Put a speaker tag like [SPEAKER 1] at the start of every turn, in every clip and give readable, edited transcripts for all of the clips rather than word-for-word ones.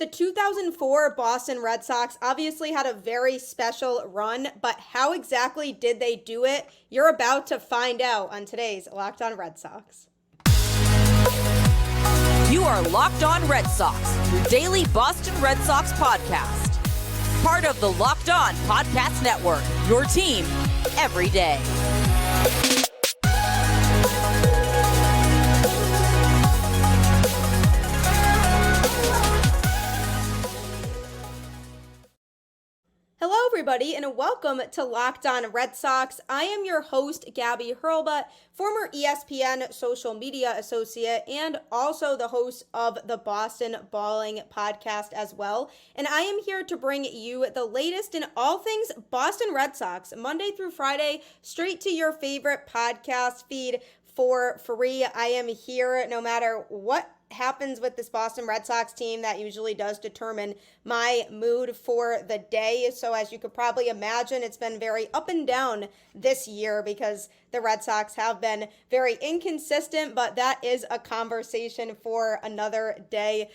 [SPEAKER 1] The 2004 Boston Red Sox obviously had a very special run, but how exactly did they do it? You're about to find out on today's Locked On Red Sox.
[SPEAKER 2] You are Locked On Red Sox, your daily Boston Red Sox podcast. Part of the Locked On Podcast Network, your team every day.
[SPEAKER 1] Hello, everybody, and welcome to Locked On Red Sox. I am your host, Gabby, former ESPN social media associate, and also the host of the Boston Balling podcast as well. And I am here to bring you the latest in all things Boston Red Sox, Monday through Friday, straight to your favorite podcast feed for free. I am here no matter what happens with this Boston Red Sox team. That usually does determine my mood for the day. So as you could probably imagine, it's been very up and down this year because the Red Sox have been very inconsistent, but that is a conversation for another day.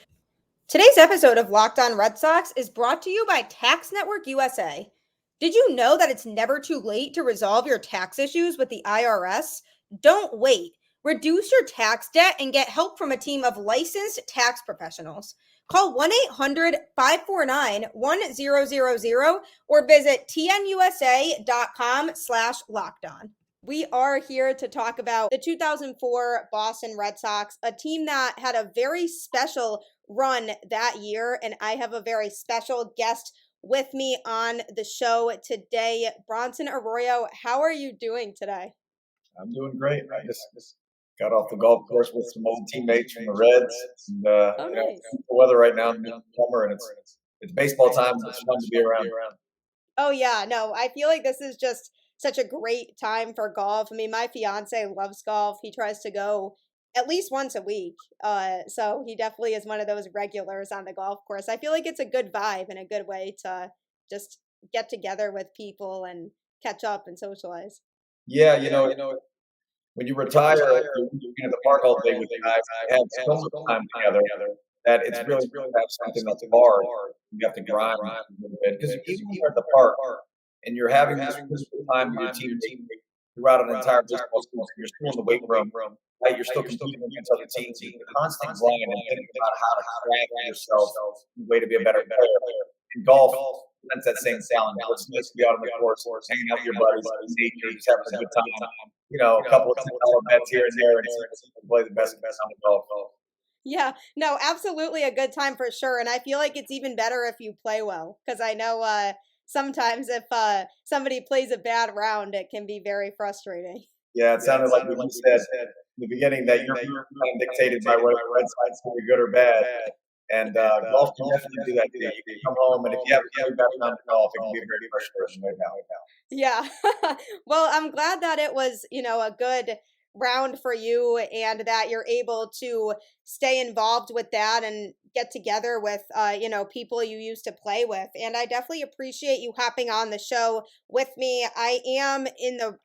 [SPEAKER 1] Today's episode of Locked On Red Sox is brought to you by Tax Network USA. Did you know that it's never too late to resolve your tax issues with the IRS? Don't wait. Reduce your tax debt and get help from a team of licensed tax professionals. Call 1-800-549-1000 or visit tnusa.com/lockedon. We are here to talk about the 2004 Boston Red Sox, a team that had a very special run that year, and I have a very special guest with me on the show today, Bronson Arroyo. How are you doing today?
[SPEAKER 3] I'm doing great. I just got off the golf course with some old teammates from the Reds. And,
[SPEAKER 1] nice.
[SPEAKER 3] The weather right now in the summer, and it's baseball time. It's fun to be around.
[SPEAKER 1] Oh, yeah. No, I feel like this is just such a great time for golf. I mean, my fiance loves golf. He tries to go at least once a week. So he definitely is one of those regulars on the golf course. I feel like it's a good vibe and a good way to just get together with people and catch up and socialize.
[SPEAKER 3] Yeah, when you retire, you're in the park all day with the guys, have so much time together that it's really to have something that's hard. You have to grind a little bit. Because even when you're at the park and you're having this physical time with your team throughout an entire baseball season, you're still in the weight room, right? You're still competing against other teams. You're constant grind and thinking about how to crack yourself, the way to be a better player. In golf, that's that same challenge. It's nice to be out on the course, hanging out with your buddies, nature, just having a good time. A couple of $10 bets here and there, and play the best on the golf.
[SPEAKER 1] Yeah, no, absolutely a good time for sure. And I feel like it's even better if you play well, because I know sometimes if somebody plays a bad round, it can be very frustrating.
[SPEAKER 3] Yeah, it sounded like what you said in the beginning, that you're kind of dictated by whether the Red Sox are good or bad. And golf can definitely do that. You can come home, and if you have a really bad round of golf, it can be very frustrating right now.
[SPEAKER 1] Yeah. Well, I'm glad that it was, a good round for you and that you're able to stay involved with that and get together with, people you used to play with. And I definitely appreciate you hopping on the show with me. I am in the,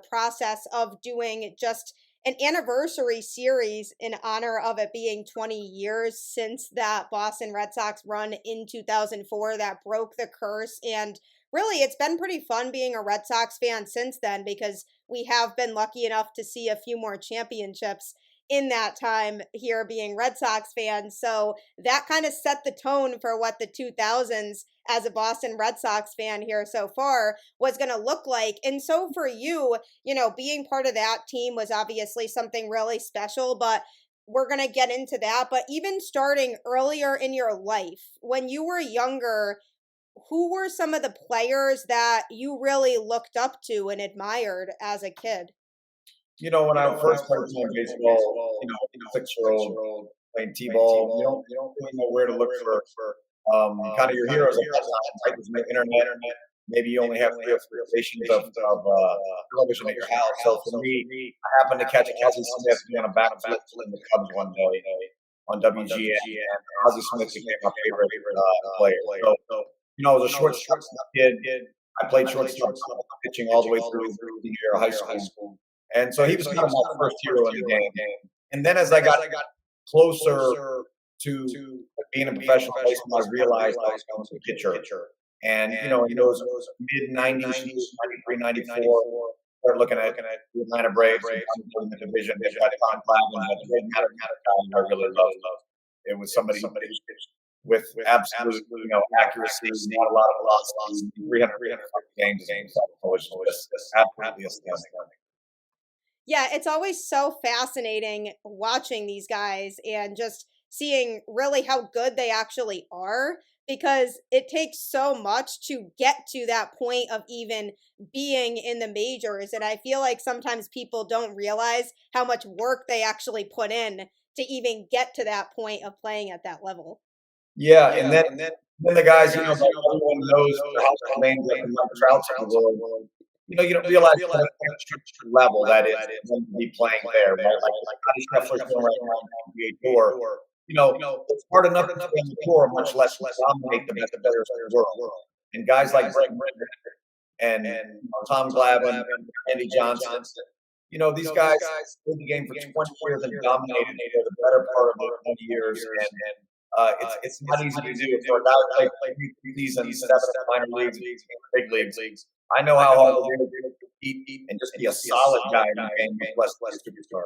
[SPEAKER 1] process of doing just an anniversary series in honor of it being 20 years since that Boston Red Sox run in 2004 that broke the curse. And really, it's been pretty fun being a Red Sox fan since then, because we have been lucky enough to see a few more championships in that time here being Red Sox fans. So that kind of set the tone for what the 2000s as a Boston Red Sox fan here so far was going to look like. And so for you, being part of that team was obviously something really special, but we're going to get into that. But even starting earlier in your life, when you were younger, who were some of the players that you really looked up to and admired as a kid?
[SPEAKER 3] When I first started playing baseball, 6-year-old playing t-ball, you don't really know where to look for kind of your heroes at that time, right? There's no internet. Maybe you only have 3 or 4 stations of television at your house. So for me, I happened to catch Ozzie Smith on a backflip in the Cubs one day on WGN, and Ozzie Smith became my favorite player. So, I was a shortstop kid. I played shortstop, pitching all the way through the year of high school. And so he was kind of my first hero in the game. And then as I got closer to being a professional baseball, I realized I was going to be a pitcher. And, in those mid-90s, 93, 94, started looking at the Atlanta Braves in the division. They've got Tom Glavine, but the matter guy I really loved. It was somebody with absolute, accuracy, not a lot of velocity, 300 games. Was just absolutely astounding.
[SPEAKER 1] Yeah, it's always so fascinating watching these guys and just seeing really how good they actually are, because it takes so much to get to that point of even being in the majors. And I feel like sometimes people don't realize how much work they actually put in to even get to that point of playing at that level.
[SPEAKER 3] Yeah, and then the guys, like everyone knows the household names like the Trouts of the world. You don't realize what extra level that is when you be playing there, right? Like Scotty Scheffler's doing right now on the NBA tour. It's hard enough to stay on the tour, much less dominate the best players in the world. And guys like Brett and Tom Glavine, Andy Johnson, these guys played the game for 20 years and dominated for the better part of those 20 years. And it's not easy to do. For a guy who played 3 seasons, 7 minor leagues, big leagues, I know how hard it is to compete and just be a solid guy in the game, less superstar.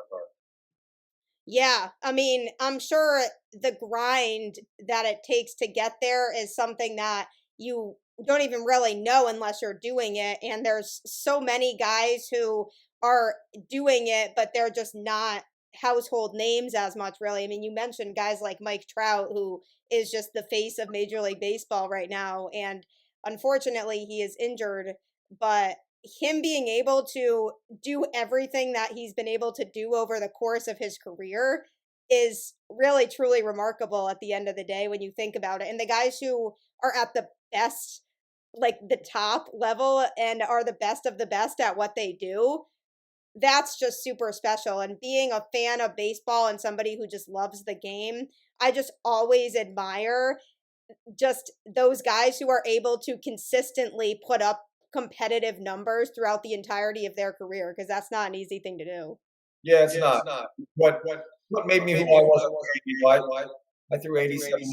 [SPEAKER 1] Yeah, I mean, I'm sure the grind that it takes to get there is something that you don't even really know unless you're doing it. And there's so many guys who are doing it, but they're just not household names as much, really. I mean, you mentioned guys like Mike Trout, who is just the face of Major League Baseball right now. And unfortunately, he is injured, but him being able to do everything that he's been able to do over the course of his career is really truly remarkable at the end of the day when you think about it. And the guys who are at the best, like the top level, and are the best of the best at what they do, that's just super special. And being a fan of baseball and somebody who just loves the game, I just always admire just those guys who are able to consistently put up competitive numbers throughout the entirety of their career, because that's not an easy thing to do.
[SPEAKER 3] Yeah, it's not. What made me who I was, I threw 87, 79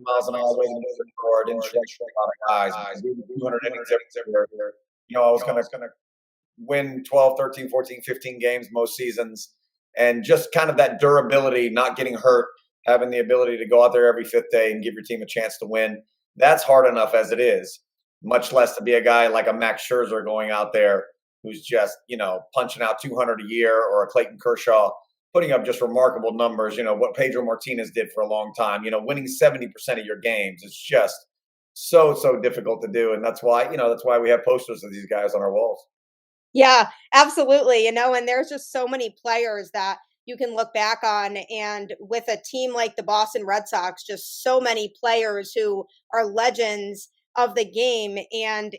[SPEAKER 3] miles an hour away the score. I didn't strike a lot of guys. I did 200 innings everywhere. I was going to win 12, 13, 14, 15 games most seasons. And just kind of that durability, not getting hurt, having the ability to go out there every 5th day and give your team a chance to win. That's hard enough as it is, much less to be a guy like a Max Scherzer going out there who's just, punching out 200 a year, or a Clayton Kershaw putting up just remarkable numbers. What Pedro Martinez did for a long time, winning 70% of your games. It's just so difficult to do. And that's why we have posters of these guys on our walls.
[SPEAKER 1] Yeah, absolutely. And there's just so many players that you can look back on. And with a team like the Boston Red Sox, just so many players who are legends of the game, and,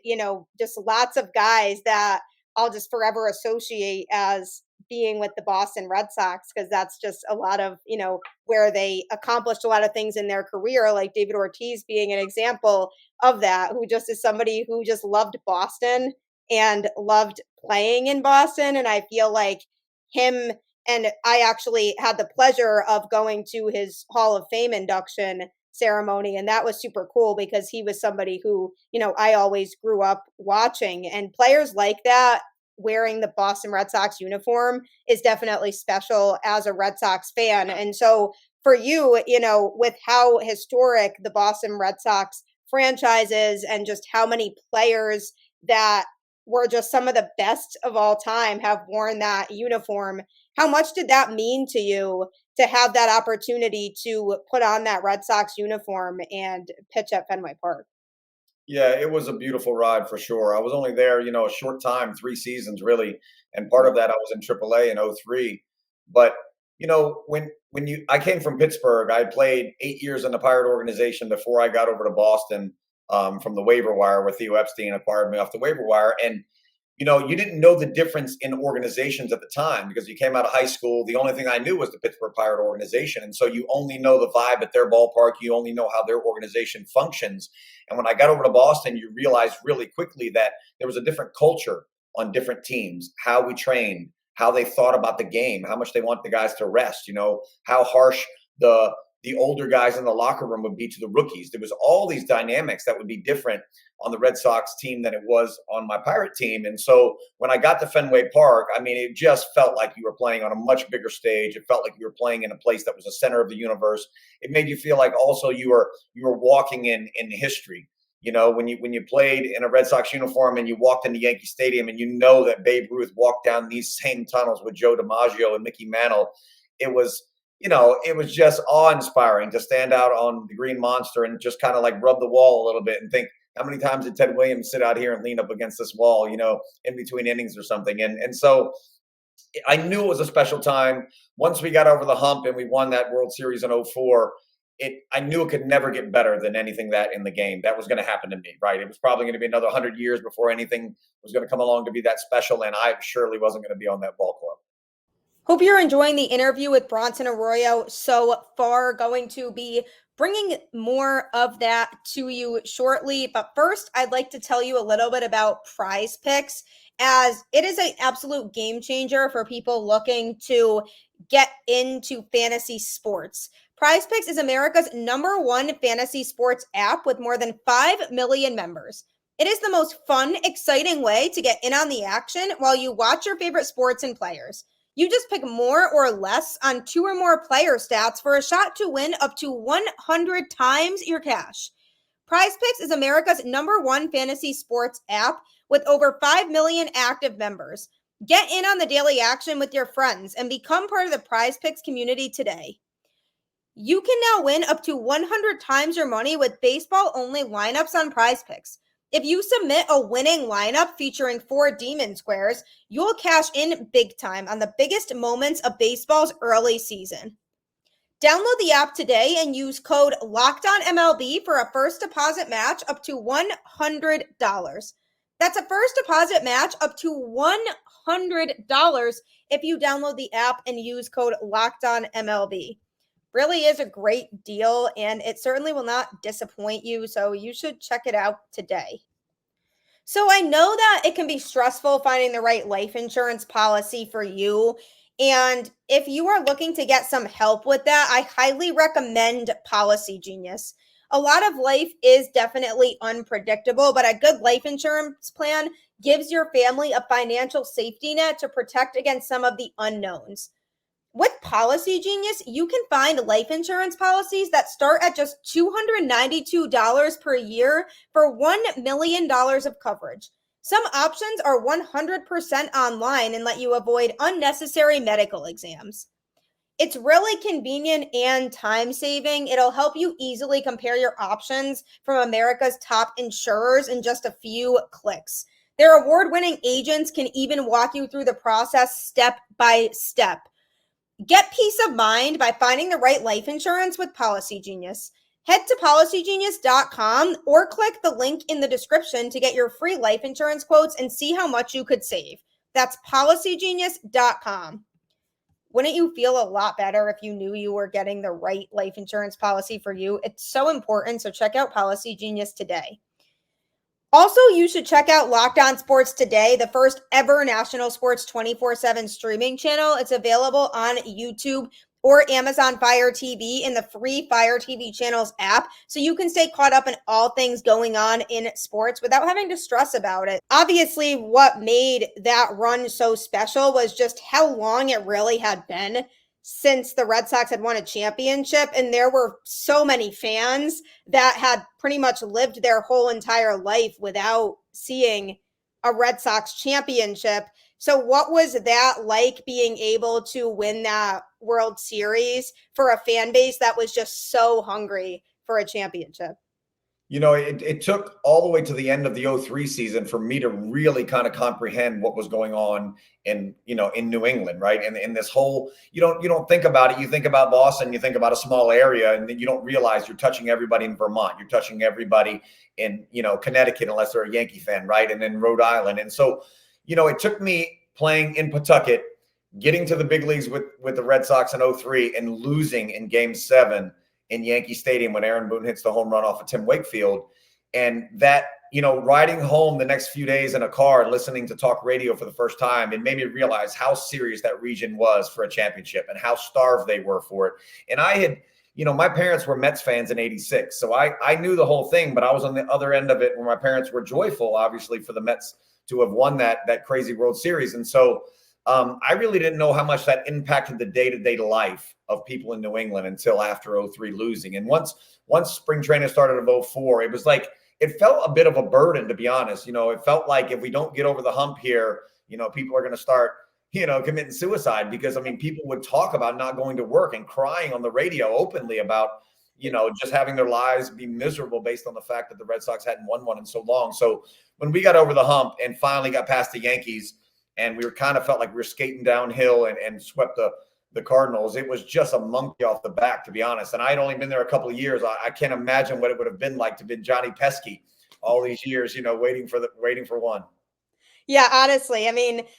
[SPEAKER 1] just lots of guys that I'll just forever associate as being with the Boston Red Sox, because that's just a lot of, where they accomplished a lot of things in their career, like David Ortiz being an example of that, who just is somebody who just loved Boston and loved playing in Boston. And I feel like him, and I actually had the pleasure of going to his Hall of Fame induction ceremony, and that was super cool because he was somebody who, I always grew up watching. And players like that wearing the Boston Red Sox uniform is definitely special as a Red Sox fan. And so for you, with how historic the Boston Red Sox franchise is, and just how many players that were just some of the best of all time have worn that uniform, how much did that mean to you to have that opportunity to put on that Red Sox uniform and pitch at Fenway Park?
[SPEAKER 3] Yeah, it was a beautiful ride for sure. I was only there, a short time, 3 seasons really. And part of that I was in AAA in 03. But, I came from Pittsburgh, I played 8 years in the Pirate organization before I got over to Boston, from the waiver wire, where Theo Epstein acquired me off the waiver wire. And you didn't know the difference in organizations at the time because you came out of high school. The only thing I knew was the Pittsburgh Pirate organization. And so you only know the vibe at their ballpark. You only know how their organization functions. And when I got over to Boston, you realize really quickly that there was a different culture on different teams, how we trained, how they thought about the game, how much they want the guys to rest, how harsh the the older guys in the locker room would be to the rookies. There was all these dynamics that would be different on the Red Sox team than it was on my Pirate team. And so when I got to Fenway Park, I mean, it just felt like you were playing on a much bigger stage. It felt like you were playing in a place that was the center of the universe. It made you feel like also you were walking in history. You know, when you played in a Red Sox uniform and you walked into Yankee Stadium and you know that Babe Ruth walked down these same tunnels with Joe DiMaggio and Mickey Mantle, it was just awe-inspiring to stand out on the Green Monster and just kind of like rub the wall a little bit and think, how many times did Ted Williams sit out here and lean up against this wall, in between innings or something? And so I knew it was a special time. Once we got over the hump and we won that World Series in 2004, I knew it could never get better than anything that in the game that was going to happen to me, right? It was probably going to be another 100 years before anything was going to come along to be that special, and I surely wasn't going to be on that ball club.
[SPEAKER 1] Hope you're enjoying the interview with Bronson Arroyo so far. Going to be bringing more of that to you shortly. But first, I'd like to tell you a little bit about PrizePicks, as it is an absolute game changer for people looking to get into fantasy sports. PrizePicks is America's #1 fantasy sports app with more than 5 million members. It is the most fun, exciting way to get in on the action while you watch your favorite sports and players. You just pick more or less on 2 or more player stats for a shot to win up to 100 times your cash. PrizePicks is America's #1 fantasy sports app with over 5 million active members. Get in on the daily action with your friends and become part of the PrizePicks community today. You can now win up to 100 times your money with baseball-only lineups on PrizePicks. If you submit a winning lineup featuring 4 demon squares, you'll cash in big time on the biggest moments of baseball's early season. Download the app today and use code LOCKEDONMLB for a first deposit match up to $100. That's a first deposit match up to $100 if you download the app and use code LOCKEDONMLB. Really is a great deal, and it certainly will not disappoint you, so you should check it out today. So I know that it can be stressful finding the right life insurance policy for you, and if you are looking to get some help with that, I highly recommend Policygenius. A lot of life is definitely unpredictable, but a good life insurance plan gives your family a financial safety net to protect against some of the unknowns. With Policygenius, you can find life insurance policies that start at just $292 per year for $1 million of coverage. Some options are 100% online and let you avoid unnecessary medical exams. It's really convenient and time-saving. It'll help you easily compare your options from America's top insurers in just a few clicks. Their award-winning agents can even walk you through the process step by step. Get peace of mind by finding the right life insurance with Policygenius. Head to policygenius.com or click the link in the description to get your free life insurance quotes and see how much you could save. That's policygenius.com. Wouldn't you feel a lot better if you knew you were getting the right life insurance policy for you? It's so important, so check out Policygenius today. Also, you should check out Locked On Sports Today, the first ever national sports 24/7 streaming channel. It's available on YouTube or Amazon Fire TV in the free Fire TV channels app, so you can stay caught up in all things going on in sports without having to stress about it. Obviously, what made that run so special was just how long it really had been since the Red Sox had won a championship, and there were so many fans that had pretty much lived their whole entire life without seeing a Red Sox championship. So what was that like, being able to win that World Series for a fan base that was just so hungry for a championship?
[SPEAKER 3] It took all the way to the end of the 2003 season for me to really kind of comprehend what was going on in New England, right? And in this whole, you don't think about it. You think about Boston, you think about a small area, and then you don't realize you're touching everybody in Vermont. You're touching everybody in, Connecticut, unless they're a Yankee fan, right? And then Rhode Island. And so, it took me playing in Pawtucket, getting to the big leagues with the Red Sox in 2003 and losing in Game 7 in Yankee Stadium when Aaron Boone hits the home run off of Tim Wakefield. And that, riding home the next few days in a car, listening to talk radio for the first time, it made me realize how serious that region was for a championship and how starved they were for it. And I had, my parents were Mets fans in '86. So I knew the whole thing, but I was on the other end of it where my parents were joyful, obviously, for the Mets to have won that crazy World Series. And so I really didn't know how much that impacted the day-to-day life of people in New England until after '03 losing. And once spring training started of '04, it was like, it felt a bit of a burden, to be honest. It felt like if we don't get over the hump here, people are going to start, committing suicide, because, people would talk about not going to work and crying on the radio openly about, just having their lives be miserable based on the fact that the Red Sox hadn't won one in so long. So when we got over the hump and finally got past the Yankees, and we felt like we were skating downhill and swept the Cardinals, it was just a monkey off the back, to be honest. And I'd only been there a couple of years. I can't imagine what it would have been like to be Johnny Pesky all these years, waiting for one.
[SPEAKER 1] Yeah, honestly,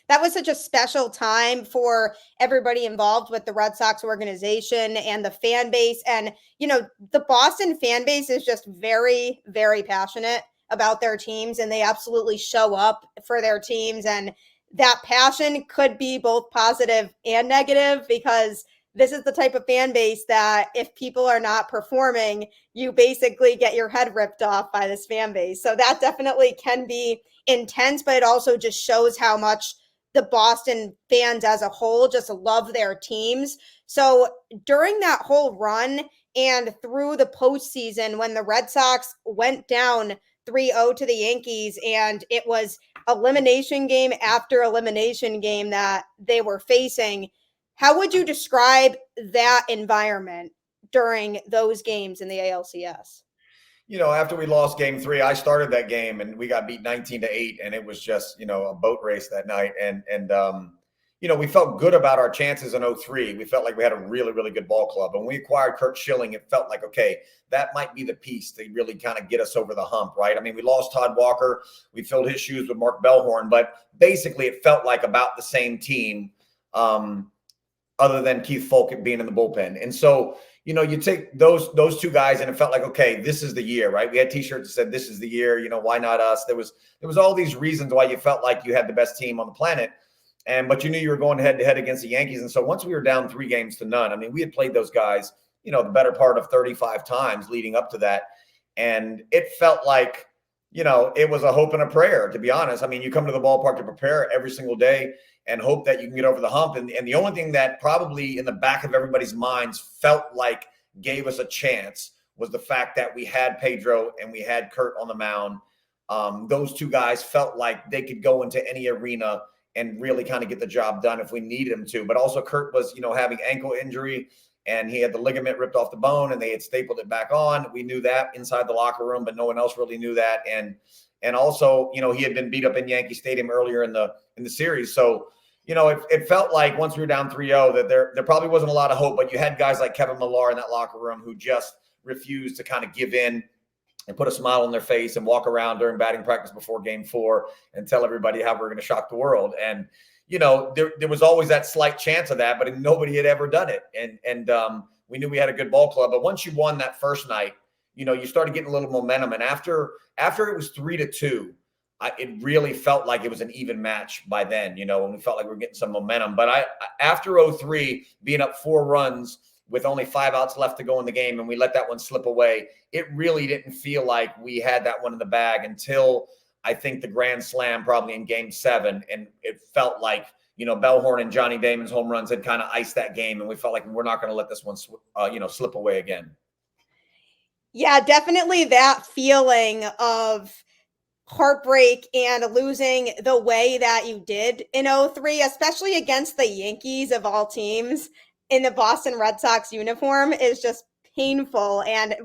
[SPEAKER 1] that was such a special time for everybody involved with the Red Sox organization and the fan base. And, the Boston fan base is just very, very passionate about their teams, and they absolutely show up for their teams. And that passion could be both positive and negative, because this is the type of fan base that if people are not performing, you basically get your head ripped off by this fan base. So that definitely can be intense, but it also just shows how much the Boston fans as a whole just love their teams. So during that whole run and through the postseason, when the Red Sox went down 3-0 to the Yankees, and it was elimination game after elimination game that they were facing, how would you describe that environment during those games in the ALCS?
[SPEAKER 3] After we lost game 3, I started that game and we got beat 19-8, and it was just, a boat race that night. And we felt good about our chances in '03. We felt like we had a really, really good ball club. And when we acquired Kurt Schilling, it felt like, okay, that might be the piece to really kind of get us over the hump, right? We lost Todd Walker. We filled his shoes with Mark Bellhorn, but basically it felt like about the same team, other than Keith Folk being in the bullpen. And so, you take those two guys, and it felt like, okay, this is the year, right? We had T-shirts that said, "This is the year." Why not us? There was all these reasons why you felt like you had the best team on the planet, but you knew you were going head to head against the Yankees. And so once we were down 3-0, we had played those guys, the better part of 35 times leading up to that, and it felt like, it was a hope and a prayer, to be honest. You come to the ballpark to prepare every single day and hope that you can get over the hump. And the only thing that probably in the back of everybody's minds felt like gave us a chance was the fact that we had Pedro and we had Kurt on the mound. Those two guys felt like they could go into any arena and really kind of get the job done if we needed them to. But also Kurt was, having ankle injury, and he had the ligament ripped off the bone, and they had stapled it back on. We knew that inside the locker room, but no one else really knew that. And also, he had been beat up in Yankee Stadium earlier in the series. So, it felt like once we were down 3-0 that there probably wasn't a lot of hope, but you had guys like Kevin Millar in that locker room who just refused to kind of give in and put a smile on their face and walk around during batting practice before game 4 and tell everybody how we're going to shock the world. And, there was always that slight chance of that, but nobody had ever done it. And we knew we had a good ball club. But once you won that first night, you started getting a little momentum. And after it was 3-2, it really felt like it was an even match by then, and we felt like we were getting some momentum. But after '03, being up 4 runs with only 5 outs left to go in the game, and we let that one slip away, it really didn't feel like we had that one in the bag until I think the grand slam probably in game 7. And it felt like, Bellhorn and Johnny Damon's home runs had kind of iced that game. And we felt like we're not going to let this one, slip away again.
[SPEAKER 1] Yeah, definitely that feeling of heartbreak and losing the way that you did in '03, especially against the Yankees of all teams in the Boston Red Sox uniform, is just painful. And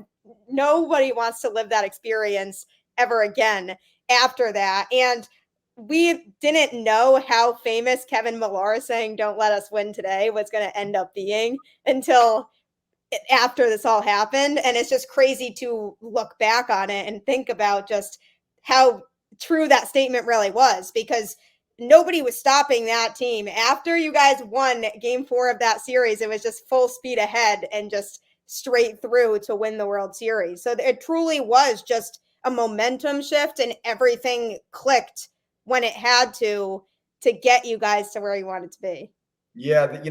[SPEAKER 1] nobody wants to live that experience ever again after that. And we didn't know how famous Kevin Millar saying "Don't let us win today" was going to end up being until after this all happened. And it's just crazy to look back on it and think about just how true that statement really was, because nobody was stopping that team. After you guys won game 4 of that series, it was just full speed ahead and just straight through to win the World Series. So it truly was just a momentum shift, and everything clicked when it had to get you guys to where you wanted to be.
[SPEAKER 3] Yeah,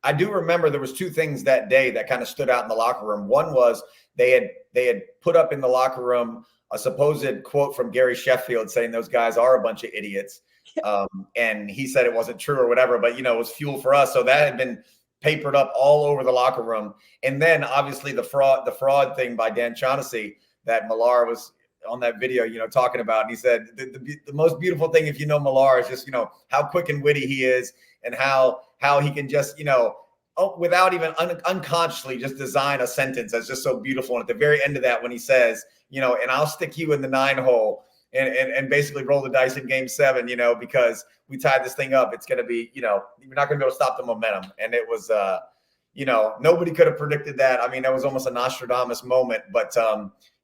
[SPEAKER 3] I do remember there was two things that day that kind of stood out in the locker room. One was they had put up in the locker room a supposed quote from Gary Sheffield saying those guys are a bunch of idiots. And he said it wasn't true or whatever, but it was fuel for us. So that had been papered up all over the locker room. And then obviously the fraud thing by Dan Shaughnessy that Millar was on that video, talking about. And he said the most beautiful thing, if you know Millar, is just, how quick and witty he is and how he can just, without even unconsciously just design a sentence that's just so beautiful. And at the very end of that, when he says, and I'll stick you in the 9 hole and basically roll the dice in game 7, because we tied this thing up. It's going to be, you're not going to be able to stop the momentum. And it was, nobody could have predicted that. I mean, that was almost a Nostradamus moment, but,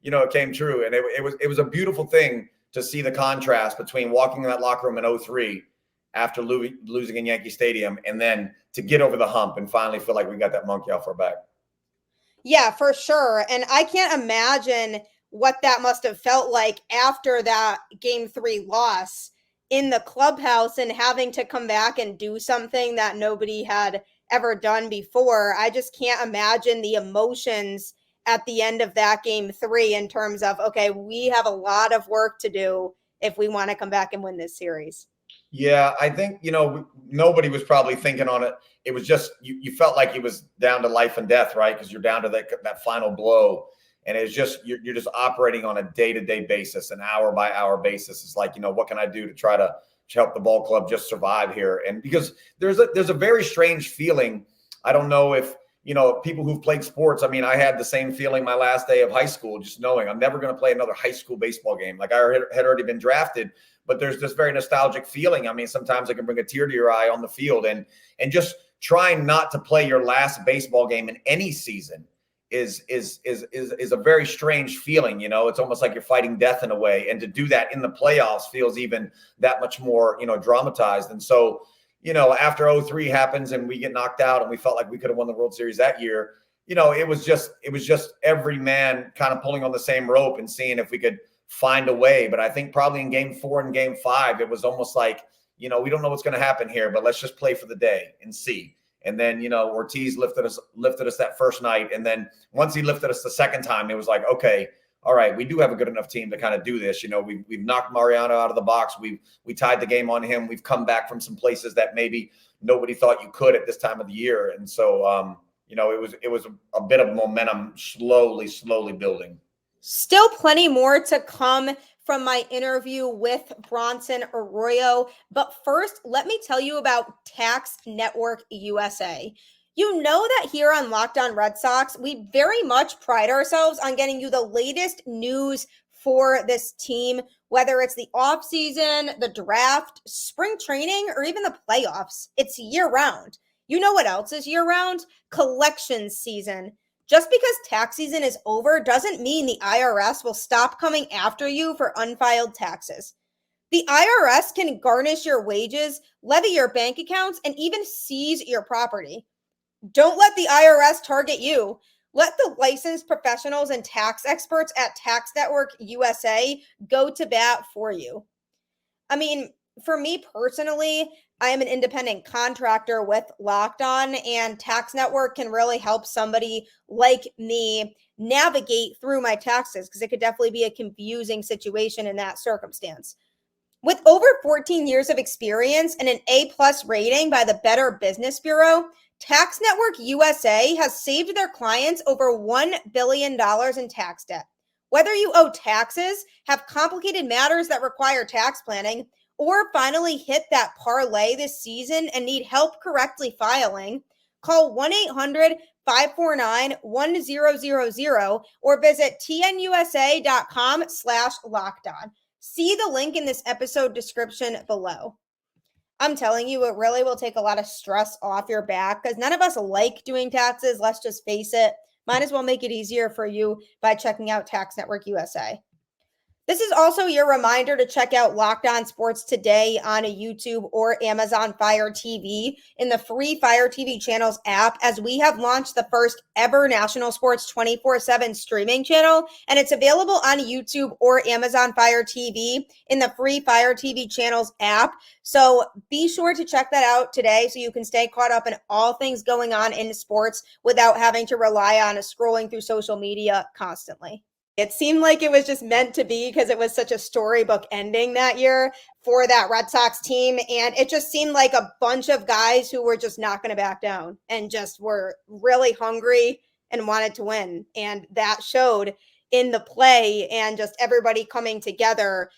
[SPEAKER 3] it came true. And it was a beautiful thing to see the contrast between walking in that locker room in 2003 after losing in Yankee Stadium, and then to get over the hump and finally feel like we got that monkey off our back.
[SPEAKER 1] Yeah, for sure. And I can't imagine what that must have felt like after that game 3 loss in the clubhouse and having to come back and do something that nobody had ever done before. I just can't imagine the emotions at the end of that game 3 in terms of, okay, we have a lot of work to do if we want to come back and win this series.
[SPEAKER 3] Yeah, I think, nobody was probably thinking on it. It was just, you felt like it was down to life and death, right? Because you're down to that final blow. And it's just, you're just operating on a day-to-day basis, an hour-by-hour basis. It's like, what can I do to try to help the ball club just survive here? And because there's a very strange feeling. I don't know if, people who've played sports, I mean, I had the same feeling my last day of high school, just knowing I'm never going to play another high school baseball game. Like, I had already been drafted, but there's this very nostalgic feeling. I mean, sometimes it can bring a tear to your eye on the field, and just trying not to play your last baseball game in any season is a very strange feeling. It's almost like you're fighting death in a way, and to do that in the playoffs feels even that much more, dramatized. And so, after 2003 happens and we get knocked out and we felt like we could have won the World Series that year, it was just every man kind of pulling on the same rope and seeing if we could find a way. But I think probably in game 4 and game 5, it was almost like, we don't know what's going to happen here, but let's just play for the day and see. And then, Ortiz lifted us that first night. And then once he lifted us the second time, it was like, okay, all right, we do have a good enough team to kind of do this. We've knocked Mariano out of the box. We tied the game on him. We've come back from some places that maybe nobody thought you could at this time of the year. And so, it was a bit of momentum slowly building.
[SPEAKER 1] Still plenty more to come from my interview with Bronson Arroyo. But first, let me tell you about Tax Network USA. You know that here on Locked On Red Sox, we very much pride ourselves on getting you the latest news for this team, whether it's the offseason, the draft, spring training, or even the playoffs. It's year-round. You know what else is year-round? Collections season. Just because tax season is over doesn't mean the IRS will stop coming after you for unfiled taxes. The IRS can garnish your wages, levy your bank accounts, and even seize your property. Don't let the IRS target you. Let the licensed professionals and tax experts at Tax Network USA go to bat for you. I mean, for me personally, I am an independent contractor with Locked On, and Tax Network can really help somebody like me navigate through my taxes, because it could definitely be a confusing situation in that circumstance. With over 14 years of experience and an A+ rating by the Better Business Bureau, Tax Network USA has saved their clients over $1 billion in tax debt. Whether you owe taxes, have complicated matters that require tax planning, or finally hit that parlay this season and need help correctly filing, call 1-800-549-1000 or visit tnusa.com/lockedon. See the link in this episode description below. I'm telling you, it really will take a lot of stress off your back, because none of us like doing taxes. Let's just face it. Might as well make it easier for you by checking out Tax Network USA. This is also your reminder to check out Locked On Sports Today on a YouTube or Amazon Fire TV in the free Fire TV channels app, as we have launched the first ever national sports 24/7 streaming channel, and it's available on YouTube or Amazon Fire TV in the free Fire TV channels app. So be sure to check that out today so you can stay caught up in all things going on in sports without having to rely on scrolling through social media constantly. It seemed like it was just meant to be because it was such a storybook ending that year for that Red Sox team. And it just seemed like a bunch of guys who were just not going to back down and just were really hungry and wanted to win. And that showed in the play and just everybody coming together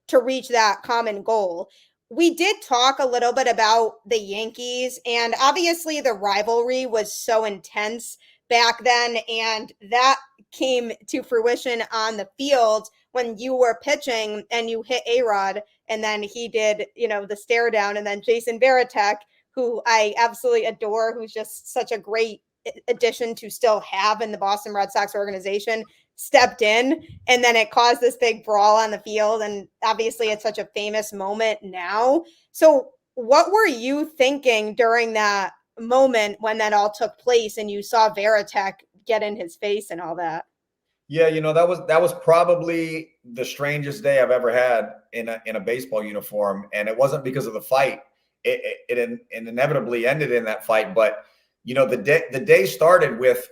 [SPEAKER 1] to reach that common goal. We did talk a little bit about the Yankees, and obviously the rivalry was so intense back then, and that came to fruition on the field when you were pitching and you hit A-Rod, and then he did, the stare down, and then Jason Varitek, who I absolutely adore, who's just such a great addition to still have in the Boston Red Sox organization, stepped in, and then it caused this big brawl on the field. And obviously it's such a famous moment now. So what were you thinking during that moment when that all took place and you saw Varitek get in his face and all that?
[SPEAKER 3] Yeah, that was probably the strangest day I've ever had in a baseball uniform, and it wasn't because of the fight. It inevitably ended in that fight, but the day started with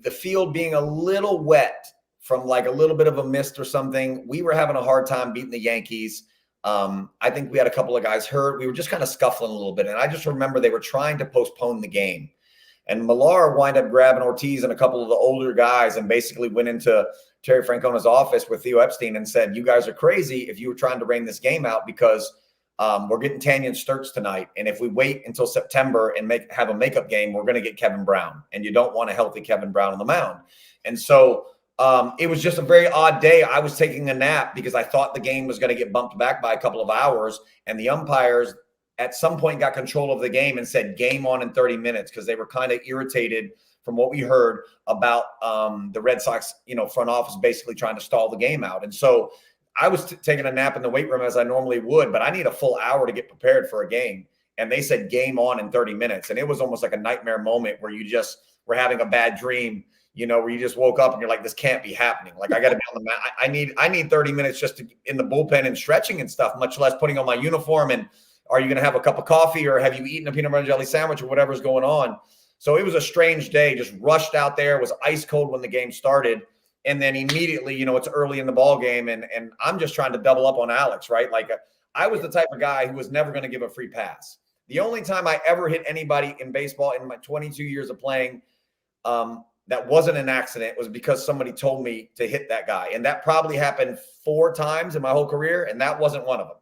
[SPEAKER 3] the field being a little wet from like a little bit of a mist or something. We were having a hard time beating the Yankees. I think we had a couple of guys hurt. We were just kind of scuffling a little bit. And I just remember they were trying to postpone the game. And Millar wound up grabbing Ortiz and a couple of the older guys and basically went into Terry Francona's office with Theo Epstein and said, "You guys are crazy if you were trying to rein this game out, because we're getting Tanya and Sturts tonight. And if we wait until September and have a makeup game, we're going to get Kevin Brown. And you don't want a healthy Kevin Brown on the mound." And so it was just a very odd day. I was taking a nap because I thought the game was going to get bumped back by a couple of hours. And the umpires at some point got control of the game and said game on in 30 minutes because they were kind of irritated from what we heard about the Red Sox, front office basically trying to stall the game out. And so I was taking a nap in the weight room as I normally would, but I need a full hour to get prepared for a game. And they said game on in 30 minutes. And it was almost like a nightmare moment where you just were having a bad dream, where you just woke up and you're like, this can't be happening. Like, I got to be on the mat. I need 30 minutes just in the bullpen and stretching and stuff, much less putting on my uniform. And are you going to have a cup of coffee, or have you eaten a peanut butter and jelly sandwich, or whatever's going on? So it was a strange day, just rushed out there. It was ice cold when the game started. And then immediately, it's early in the ball game, and I'm just trying to double up on Alex, right? Like, I was the type of guy who was never going to give a free pass. The only time I ever hit anybody in baseball in my 22 years of playing that wasn't an accident was because somebody told me to hit that guy. And that probably happened 4 times in my whole career, and that wasn't one of them.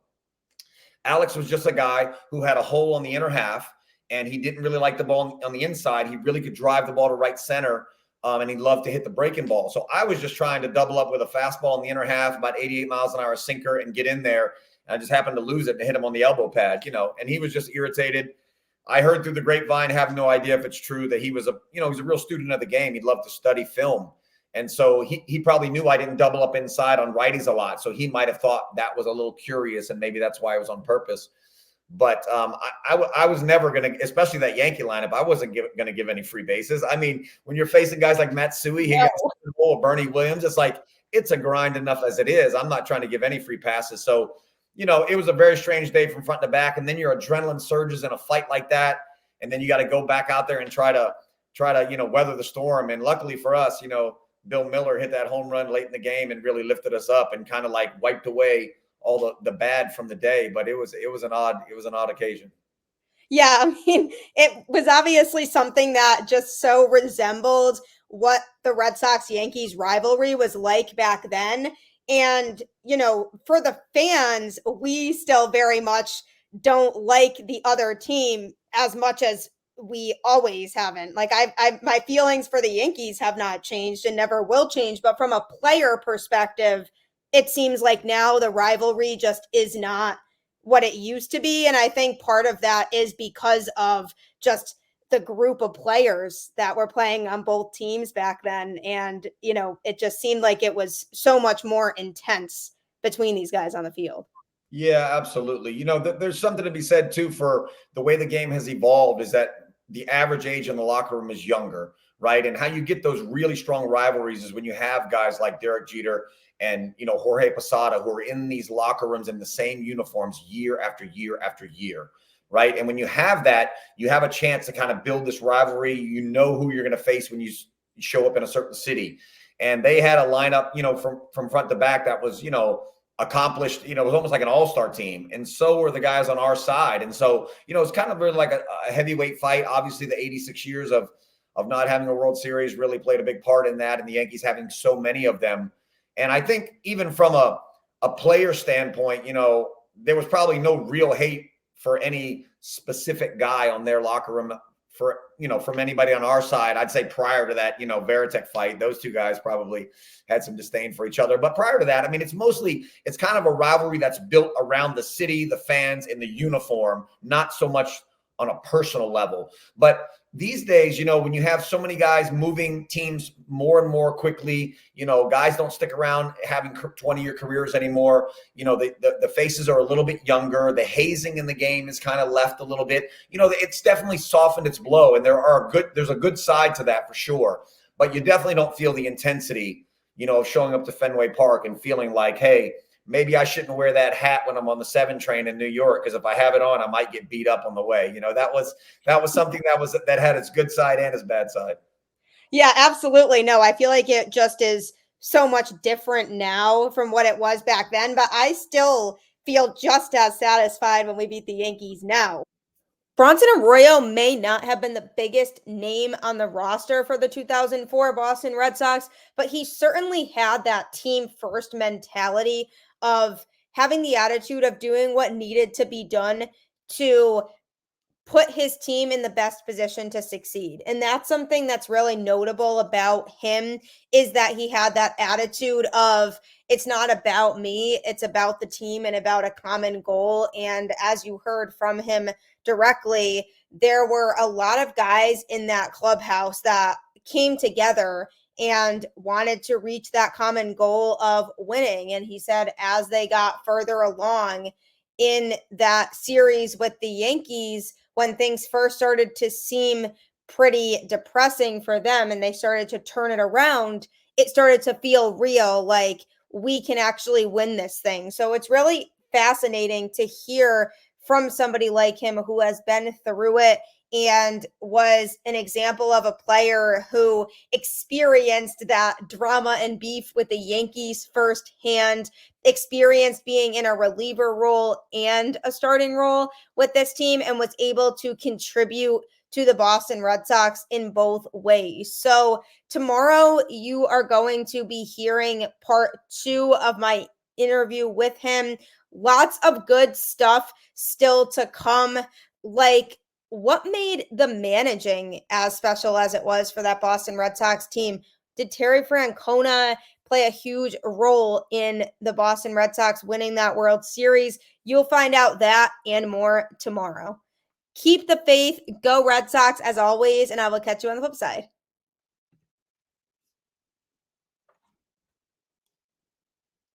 [SPEAKER 3] Alex was just a guy who had a hole on the inner half, and he didn't really like the ball on the inside. He really could drive the ball to right center. And he loved to hit the breaking ball. So I was just trying to double up with a fastball in the inner half, about 88 miles an hour sinker, and get in there. And I just happened to lose it and hit him on the elbow pad, and he was just irritated. I heard through the grapevine, have no idea if it's true, that he was he's a real student of the game. He'd love to study film. And so he probably knew I didn't double up inside on righties a lot. So he might have thought that was a little curious, and maybe that's why it was on purpose. But I was never going to, especially that Yankee lineup, I wasn't going to give any free bases. I mean, when you're facing guys like Matsui, Bernie Williams, it's like, it's a grind enough as it is. I'm not trying to give any free passes. So, it was a very strange day from front to back. And then your adrenaline surges in a fight like that. And then you got to go back out there and try to weather the storm. And luckily for us, Bill Miller hit that home run late in the game and really lifted us up and kind of like wiped away all the bad from the day. But it was an odd occasion.
[SPEAKER 1] Yeah, I mean, it was obviously something that just so resembled what the Red Sox-Yankees rivalry was like back then. And, for the fans, we still very much don't like the other team as much as we always haven't. Like, my feelings for the Yankees have not changed and never will change. But from a player perspective, it seems like now the rivalry just is not what it used to be. And I think part of that is because of just the group of players that were playing on both teams back then. And, it just seemed like it was so much more intense between these guys on the field.
[SPEAKER 3] Yeah, absolutely. There's something to be said too for the way the game has evolved is that the average age in the locker room is younger, right? And how you get those really strong rivalries is when you have guys like Derek Jeter and, Jorge Posada, who are in these locker rooms in the same uniforms year after year after year, right? And when you have that, you have a chance to kind of build this rivalry. You know who you're going to face when you show up in a certain city. And they had a lineup, from front to back that was, accomplished, it was almost like an all-star team. And so were the guys on our side. And so, it's kind of really like a heavyweight fight. Obviously, the 86 years of not having a World Series really played a big part in that, and the Yankees having so many of them. And I think even from a player standpoint, there was probably no real hate for any specific guy on their locker room from anybody on our side. I'd say prior to that, Varitek fight, those two guys probably had some disdain for each other. But prior to that, I mean, it's kind of a rivalry that's built around the city, the fans, and the uniform, not so much on a personal level. But these days, when you have so many guys moving teams more and more quickly, guys don't stick around having 20-year careers anymore. The faces are a little bit younger. The hazing in the game is kind of left a little bit. It's definitely softened its blow, and there's a good side to that for sure. But you definitely don't feel the intensity, of showing up to Fenway Park and feeling like, hey, maybe I shouldn't wear that hat when I'm on the 7 train in New York, because if I have it on, I might get beat up on the way. That was something that had its good side and its bad side.
[SPEAKER 1] Yeah, absolutely. No, I feel like it just is so much different now from what it was back then, but I still feel just as satisfied when we beat the Yankees now. Bronson Arroyo may not have been the biggest name on the roster for the 2004 Boston Red Sox, but he certainly had that team first mentality of having the attitude of doing what needed to be done to put his team in the best position to succeed. And that's something that's really notable about him, is that he had that attitude of, it's not about me, it's about the team and about a common goal. And as you heard from him directly, there were a lot of guys in that clubhouse that came together and wanted to reach that common goal of winning. And he said as they got further along in that series with the Yankees, when things first started to seem pretty depressing for them and they started to turn it around, it started to feel real, like we can actually win this thing. So it's really fascinating to hear from somebody like him who has been through it and was an example of a player who experienced that drama and beef with the Yankees firsthand, experienced being in a reliever role and a starting role with this team, and was able to contribute to the Boston Red Sox in both ways. So tomorrow you are going to be hearing part 2 of my interview with him. Lots of good stuff still to come, like what made the managing as special as it was for that Boston Red Sox team. Did Terry Francona play a huge role in the Boston Red Sox winning that World Series? You'll find out that and more tomorrow. Keep the faith. Go Red Sox as always, and I will catch you on the flip side.